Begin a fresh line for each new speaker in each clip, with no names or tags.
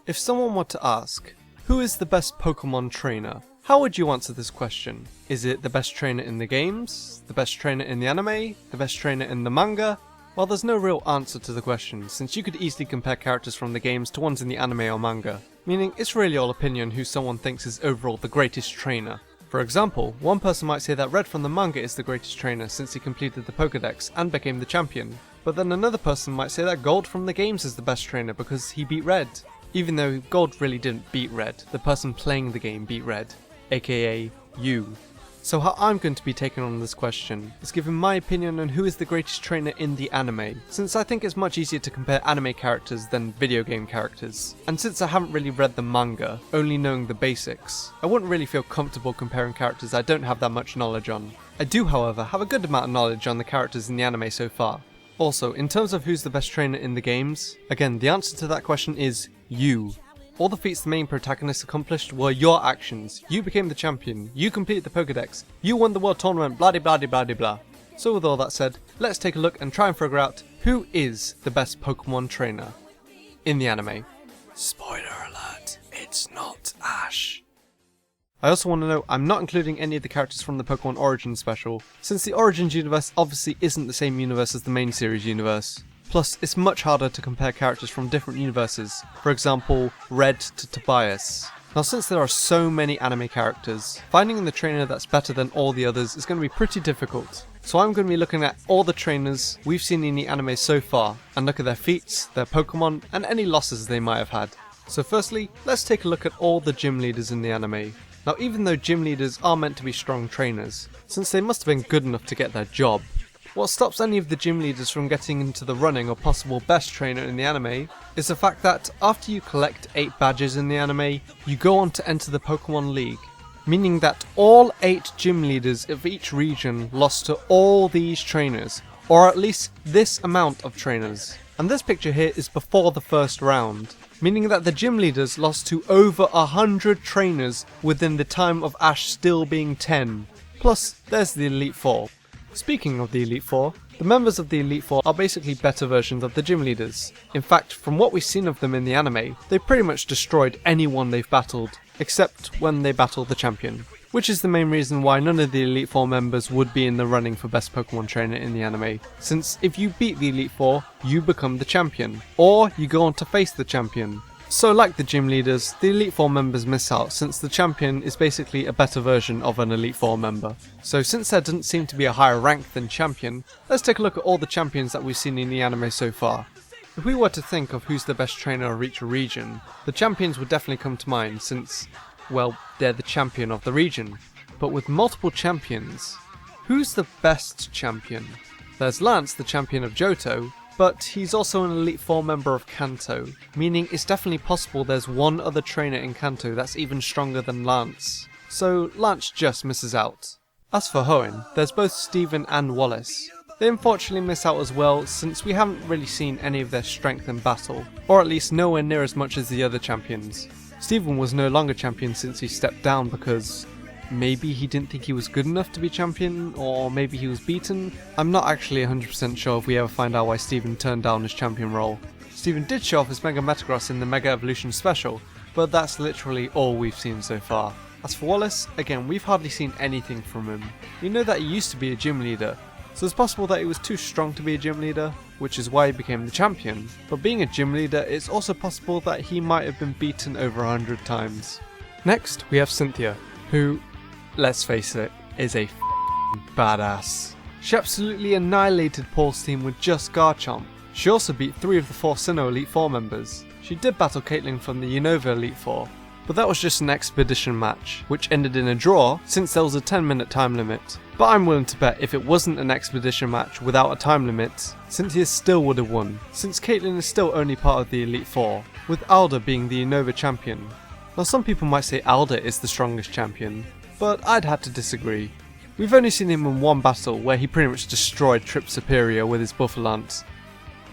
If someone were to ask, who is the best Pokemon trainer? How would you answer this question? Is it the best trainer in the games? The best trainer in the anime? The best trainer in the manga? Well, there's no real answer to the question, since you could easily compare characters from the games to ones in the anime or manga, meaning it's really all opinion who someone thinks is overall the greatest trainer. For example, one person might say that Red from the manga is the greatest trainer since he completed the Pokédex and became the champion, but then another person might say that Gold from the games is the best trainer because he beat Red. Even though Gold really didn't beat Red, the person playing the game beat Red, aka you. So how I'm going to be taking on this question is giving my opinion on who is the greatest trainer in the anime, since I think it's much easier to compare anime characters than video game characters. And since I haven't really read the manga, only knowing the basics, I wouldn't really feel comfortable comparing characters I don't have that much knowledge on. I do, however, have a good amount of knowledge on the characters in the anime so far. Also, in terms of who's the best trainer in the games, again, the answer to that question is you. All the feats the main protagonist accomplished were your actions. You became the champion, you completed the Pokédex, you won the world tournament, blah de blah de blah de blah. So with all that said, let's take a look and try and figure out who is the best Pokemon trainer in the anime. Spoiler alert, it's not Ash. I also want to note I'm not including any of the characters from the Pokemon Origins special, since the Origins universe obviously isn't the same universe as the main series universe. Plus, it's much harder to compare characters from different universes, for example, Red to Tobias. Now since there are so many anime characters, finding the trainer that's better than all the others is going to be pretty difficult. So I'm going to be looking at all the trainers we've seen in the anime so far, and look at their feats, their Pokemon, and any losses they might have had. So firstly, let's take a look at all the gym leaders in the anime. Now even though gym leaders are meant to be strong trainers, since they must have been good enough to get their job, what stops any of the gym leaders from getting into the running or possible best trainer in the anime is the fact that after you collect 8 badges in the anime, you go on to enter the Pokemon League, meaning that all 8 gym leaders of each region lost to all these trainers, or at least this amount of trainers. And this picture here is before the first round, meaning that the gym leaders lost to over 100 trainers within the time of Ash still being 10. Plus, there's the Elite Four. Speaking of the Elite Four, the members of the Elite Four are basically better versions of the gym leaders. In fact, from what we've seen of them in the anime, they pretty much destroyed anyone they've battled, except when they battle the champion. Which is the main reason why none of the Elite Four members would be in the running for best Pokemon trainer in the anime, since if you beat the Elite Four, you become the champion, or you go on to face the champion. So like the gym leaders, the Elite Four members miss out since the champion is basically a better version of an Elite Four member. So since there doesn't seem to be a higher rank than champion, let's take a look at all the champions that we've seen in the anime so far. If we were to think of who's the best trainer of each region, the champions would definitely come to mind since, well, they're the champion of the region. But with multiple champions, who's the best champion? There's Lance, the champion of Johto, but he's also an Elite Four member of Kanto, meaning it's definitely possible there's one other trainer in Kanto that's even stronger than Lance. So Lance just misses out. As for Hoenn, there's both Steven and Wallace. They unfortunately miss out as well since we haven't really seen any of their strength in battle, or at least nowhere near as much as the other champions. Steven was no longer champion since he stepped down because maybe he didn't think he was good enough to be champion, or maybe he was beaten. I'm not actually 100% sure if we ever find out why Steven turned down his champion role. Steven did show off his Mega Metagross in the Mega Evolution special, but that's literally all we've seen so far. As for Wallace, again, we've hardly seen anything from him. We know that he used to be a gym leader, so it's possible that he was too strong to be a gym leader, which is why he became the champion. But being a gym leader, it's also possible that he might have been beaten over 100 times. Next, we have Cynthia, who, let's face it, is a badass. She absolutely annihilated Paul's team with just Garchomp. She also beat 3 of the 4 Sinnoh Elite Four members. She did battle Caitlyn from the Unova Elite Four, but that was just an expedition match, which ended in a draw since there was a 10-minute time limit. But I'm willing to bet if it wasn't an expedition match without a time limit, Cynthia still would have won, since Caitlyn is still only part of the Elite Four, with Alda being the Unova champion. Now some people might say Alda is the strongest champion, but I'd have to disagree. We've only seen him in one battle where he pretty much destroyed Trip Superior with his Buffalance.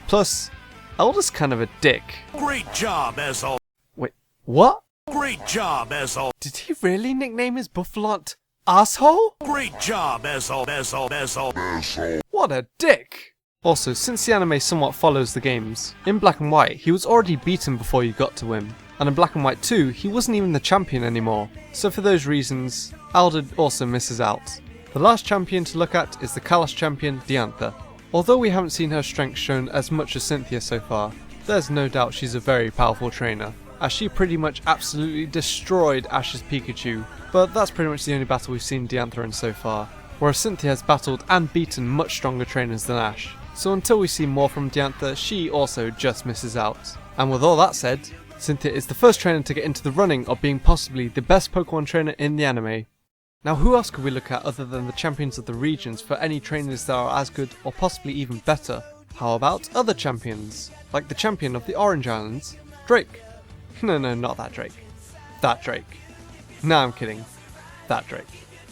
Plus, Alda's kind of a dick.
Great job, asshole.
Wait, what?
Great job, asshole.
Did he really nickname his Buffalance asshole?
Great job, asshole.
What a dick! Also, since the anime somewhat follows the games, in Black and White, he was already beaten before you got to him. and in Black and White 2, he wasn't even the champion anymore. So for those reasons, Aldred also misses out. The last champion to look at is the Kalos champion, Diantha. Although we haven't seen her strength shown as much as Cynthia so far, there's no doubt she's a very powerful trainer, as she pretty much absolutely destroyed Ash's Pikachu, but that's pretty much the only battle we've seen Diantha in so far, whereas Cynthia has battled and beaten much stronger trainers than Ash. So until we see more from Diantha, she also just misses out. And with all that said, Cynthia is the first trainer to get into the running of being possibly the best Pokemon trainer in the anime. Now who else could we look at other than the champions of the regions for any trainers that are as good or possibly even better? How about other champions? Like the champion of the Orange Islands, Drake. No, not that Drake. That Drake. Nah, I'm kidding. That Drake.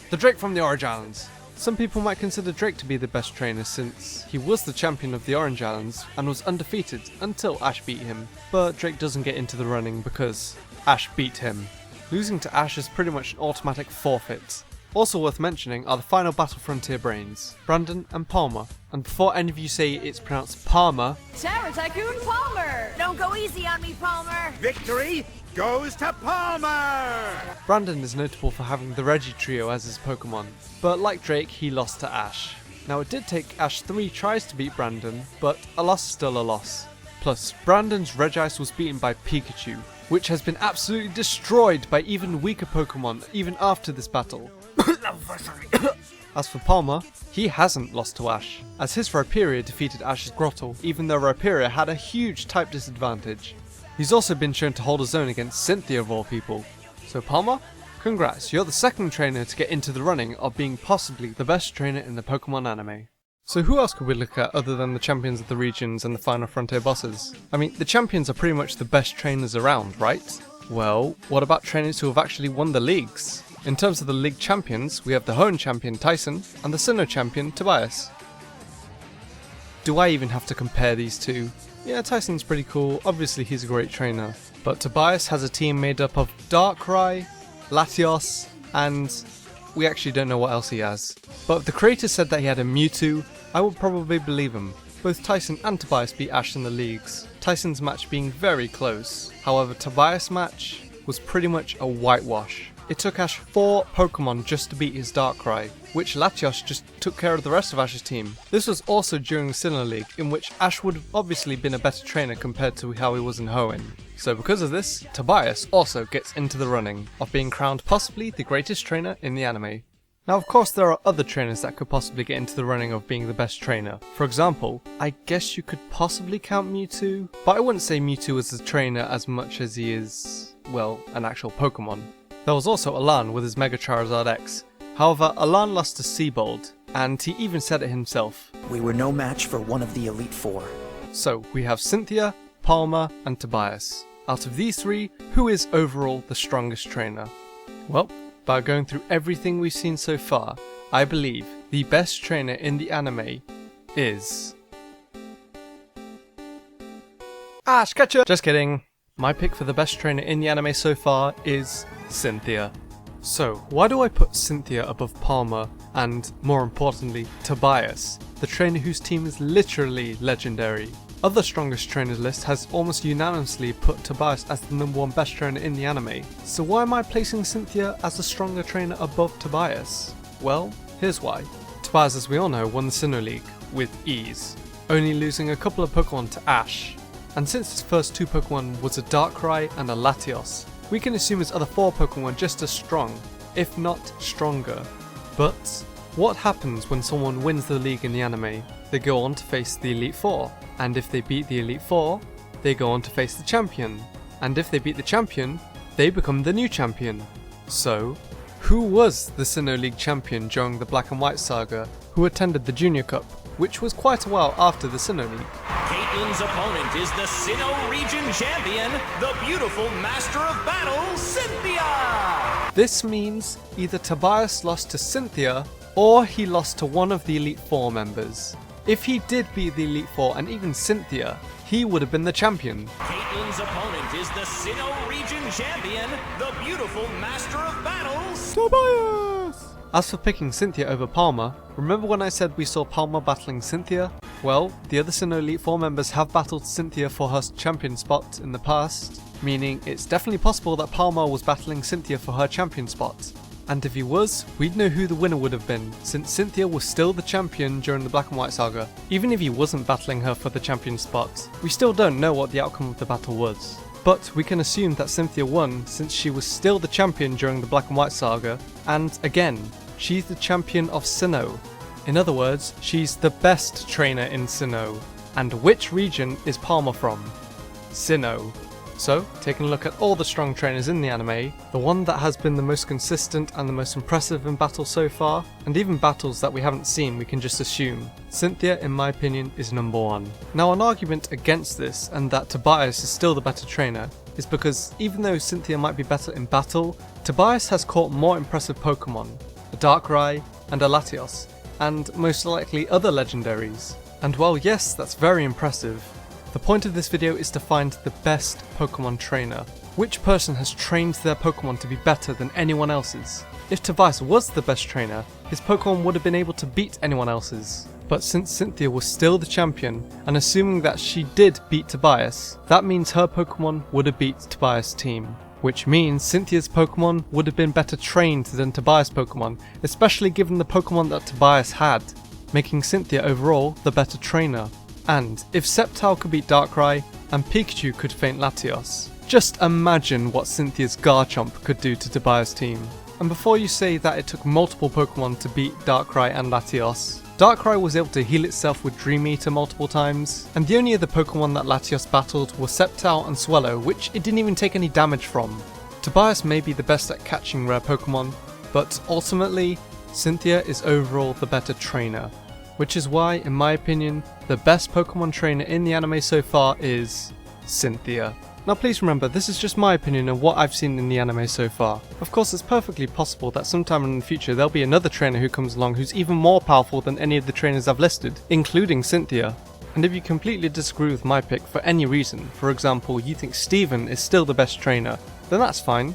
The Drake from the Orange Islands. Some people might consider Drake to be the best trainer since he was the champion of the Orange Islands and was undefeated until Ash beat him, but Drake doesn't get into the running because Ash beat him. Losing to Ash is pretty much an automatic forfeit. Also worth mentioning are the final Battle Frontier brains, Brandon and Palmer. And before any of you say it's pronounced Palmer,
Terra Tycoon Palmer! Don't go easy on me, Palmer!
Victory goes to Palmer!
Brandon is notable for having the Reggie trio as his Pokemon, but like Drake, he lost to Ash. Now it did take Ash 3 tries to beat Brandon, but a loss is still a loss. Plus, Brandon's Regice was beaten by Pikachu, which has been absolutely destroyed by even weaker Pokemon even after this battle. As for Palmer, he hasn't lost to Ash, as his Rhyperior defeated Ash's Grottle, even though Rhyperior had a huge type disadvantage. He's also been shown to hold his own against Cynthia of all people. So Palmer, congrats, you're the second trainer to get into the running of being possibly the best trainer in the Pokemon anime. So who else could we look at other than the champions of the regions and the final frontier bosses? I mean, the champions are pretty much the best trainers around, right? Well, what about trainers who have actually won the leagues? In terms of the league champions, we have the Hoenn champion Tyson and the Sinnoh champion Tobias. Do I even have to compare these two? Yeah, Tyson's pretty cool, obviously he's a great trainer, but Tobias has a team made up of Darkrai, Latios, and we actually don't know what else he has. But if the creator said that he had a Mewtwo, I would probably believe him. Both Tyson and Tobias beat Ash in the leagues, Tyson's match being very close. However, Tobias' match was pretty much a whitewash. It took Ash 4 Pokemon just to beat his Darkrai, which Latios just took care of the rest of Ash's team. This was also during the Sinnoh League, in which Ash would have obviously been a better trainer compared to how he was in Hoenn. So because of this, Tobias also gets into the running of being crowned possibly the greatest trainer in the anime. Now of course there are other trainers that could possibly get into the running of being the best trainer. For example, I guess you could possibly count Mewtwo, but I wouldn't say Mewtwo is a trainer as much as he is, well, an actual Pokemon. There was also Alan with his Mega Charizard X. However, Alan lost to Seabold, and he even said it himself.
We were no match for one of the Elite Four.
So, we have Cynthia, Palmer, and Tobias. Out of these three, who is overall the strongest trainer? Well, by going through everything we've seen so far, I believe the best trainer in the anime is Ash Ketchum! Just kidding. My pick for the best trainer in the anime so far is Cynthia. So, why do I put Cynthia above Palmer and, more importantly, Tobias, the trainer whose team is literally legendary? Other strongest trainers list has almost unanimously put Tobias as the number 1 best trainer in the anime. So why am I placing Cynthia as the stronger trainer above Tobias? Well, here's why. Tobias, as we all know, won the Sinnoh League with ease, only losing a couple of Pokemon to Ash. And since his first 2 Pokemon was a Darkrai and a Latios, we can assume his other 4 Pokemon were just as strong, if not stronger. But what happens when someone wins the league in the anime? They go on to face the Elite Four, and if they beat the Elite Four, they go on to face the champion, and if they beat the champion, they become the new champion. So, who was the Sinnoh League champion during the Black and White saga who attended the Junior Cup, which was quite a while after the Sinnoh League?
Caitlin's opponent is the Sinnoh Region Champion, the beautiful Master of Battle, Cynthia!
This means either Tobias lost to Cynthia, or he lost to one of the Elite Four members. If he did beat the Elite Four and even Cynthia, he would have been the champion.
Caitlin's opponent is the Sinnoh Region Champion, the beautiful Master of Battle,
Tobias! As for picking Cynthia over Palmer, Remember when I said we saw Palmer battling Cynthia? Well, the other Sinnoh Elite Four members have battled Cynthia for her champion spot in the past, meaning it's definitely possible that Palmer was battling Cynthia for her champion spot. And if he was, we'd know who the winner would have been, since Cynthia was still the champion during the Black and White saga. Even if he wasn't battling her for the champion spot, we still don't know what the outcome of the battle was. But we can assume that Cynthia won since she was still the champion during the Black and White saga, and again, she's the champion of Sinnoh. In other words, she's the best trainer in Sinnoh. And which region is Palmer from? Sinnoh. So, taking a look at all the strong trainers in the anime, the one that has been the most consistent and the most impressive in battle so far, and even battles that we haven't seen we can just assume, Cynthia in my opinion is number 1. Now an argument against this and that Tobias is still the better trainer is because even though Cynthia might be better in battle, Tobias has caught more impressive Pokémon, a Darkrai and a Latios, and most likely other legendaries. And while yes, that's very impressive, the point of this video is to find the best Pokemon trainer. Which person has trained their Pokemon to be better than anyone else's? If Tobias was the best trainer, his Pokemon would have been able to beat anyone else's. But since Cynthia was still the champion, and assuming that she did beat Tobias, that means her Pokemon would have beat Tobias' team. Which means Cynthia's Pokemon would have been better trained than Tobias' Pokemon, especially given the Pokemon that Tobias had, making Cynthia overall the better trainer. And if Sceptile could beat Darkrai, and Pikachu could feint Latios, just imagine what Cynthia's Garchomp could do to Tobias' team. And before you say that it took multiple Pokemon to beat Darkrai and Latios, Darkrai was able to heal itself with Dream Eater multiple times, and the only other Pokemon that Latios battled were Sceptile and Swallow, which it didn't even take any damage from. Tobias may be the best at catching rare Pokemon, but ultimately, Cynthia is overall the better trainer. Which is why, in my opinion, the best Pokemon trainer in the anime so far is Cynthia. Now please remember, this is just my opinion of what I've seen in the anime so far. Of course, it's perfectly possible that sometime in the future there'll be another trainer who comes along who's even more powerful than any of the trainers I've listed, including Cynthia. And if you completely disagree with my pick for any reason, for example, you think Steven is still the best trainer, then that's fine.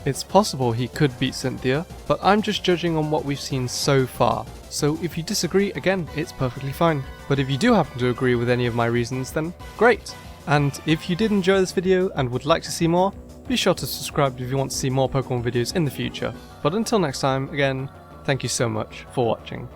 It's possible he could beat Cynthia, but I'm just judging on what we've seen so far. So if you disagree, again, it's perfectly fine. But if you do happen to agree with any of my reasons, then great! And if you did enjoy this video and would like to see more, be sure to subscribe if you want to see more Pokemon videos in the future. But until next time, again, thank you so much for watching.